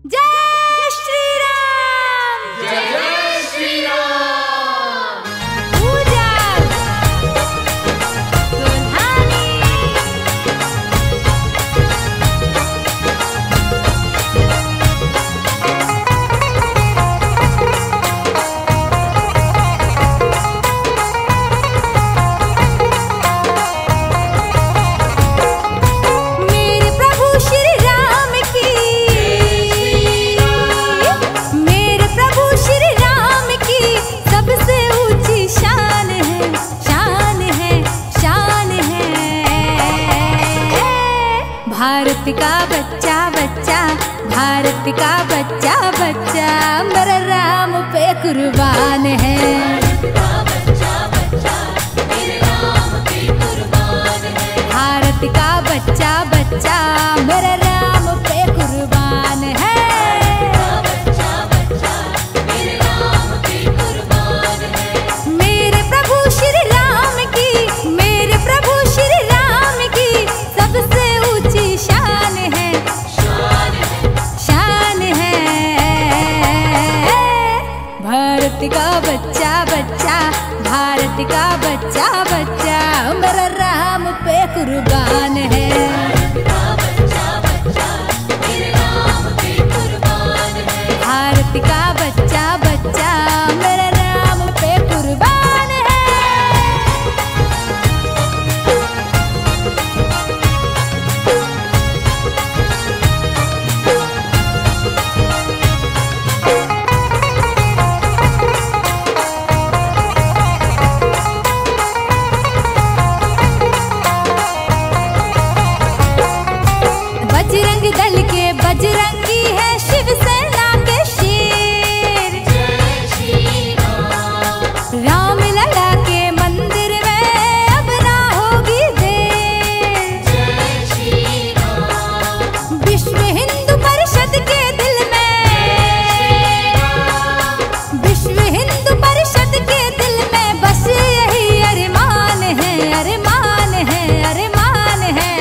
जय श्री राम। जय श्री राम। पूजा दुल्हानी मेरे प्रभु श्री राम की, मेरे प्रभु श्री राम की सबसे ऊंची शान है, शान है, शान है। भारत का बच्चा बच्चा, भारत का बच्चा बच्चा मेरा राम पे कुर्बान है। भारत का बच्चा बच्चा मेरे राम पे कुर्बान है। मेरे प्रभु श्री राम की, मेरे प्रभु श्री राम की सबसे ऊंची शान है, शान है। भारत का बच्चा बच्चा, भारत का बच्चा बच्चा मेरा राम पे कुर्बान है। भारत का बच्चा बच्चा मेरे राम पे कुर्बान है। बजरंग दल के बजरंगी है, शिवसेना के शेर। राम लला के मंदिर में अब ना होगी देर। विश्व हिंदू परिषद के दिल में, विश्व हिंदू परिषद के दिल में बस यही अरमान है, अरमान है, अरमान है।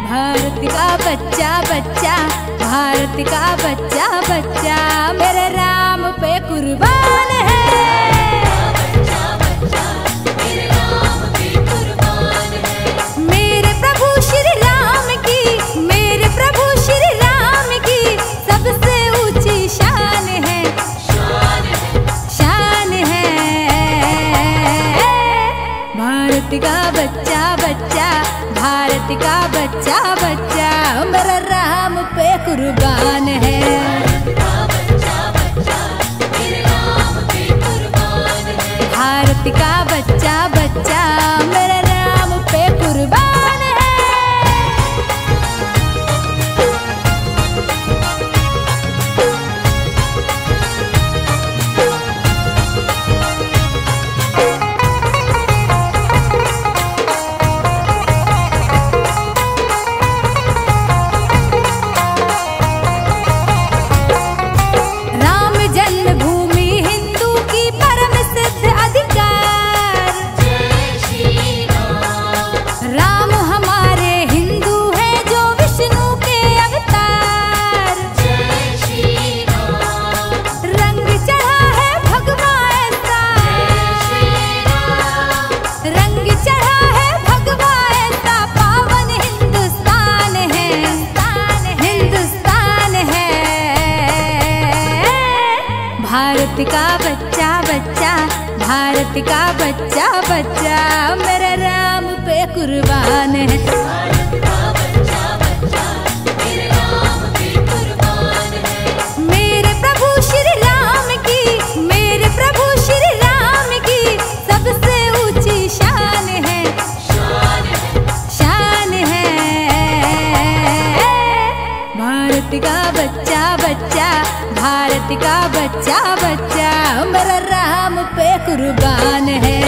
भारत का बच्चा बच्चा, भारत का बच्चा बच्चा मेरे राम पे कुर्बान है। मेरे प्रभु श्री राम की, मेरे प्रभु श्री राम की सबसे ऊंची शान है, शान है। भारत का बच्चा बच्चा, भारत का बच्चा बच्चा मेरा राम पे कुर्बान है। भारत का बच्चा बच्चा मेरा राम पे कुर्बान है। राम जन्मभूमि हिंदू की परम सिद्ध अधिकार। राम हमारे हिंदू है जो विष्णु के अवतार। रंग चढ़ा है भगवा ऐसा, रंग चढ़ा है भगवा ऐसा पावन हिंदुस्तान है, हिंदुस्तान है। भारत का बच्चा बच्चा, भारत का बच्चा बच्चा मेरा राम पे कुर्बान है। मेरे प्रभु श्री राम की, मेरे प्रभु श्री राम की सबसे ऊंची शान है, शान है। भारत का बच्चा बच्चा, भारत का बच्चा बच्चा मेरा राम पे कुर्बान है।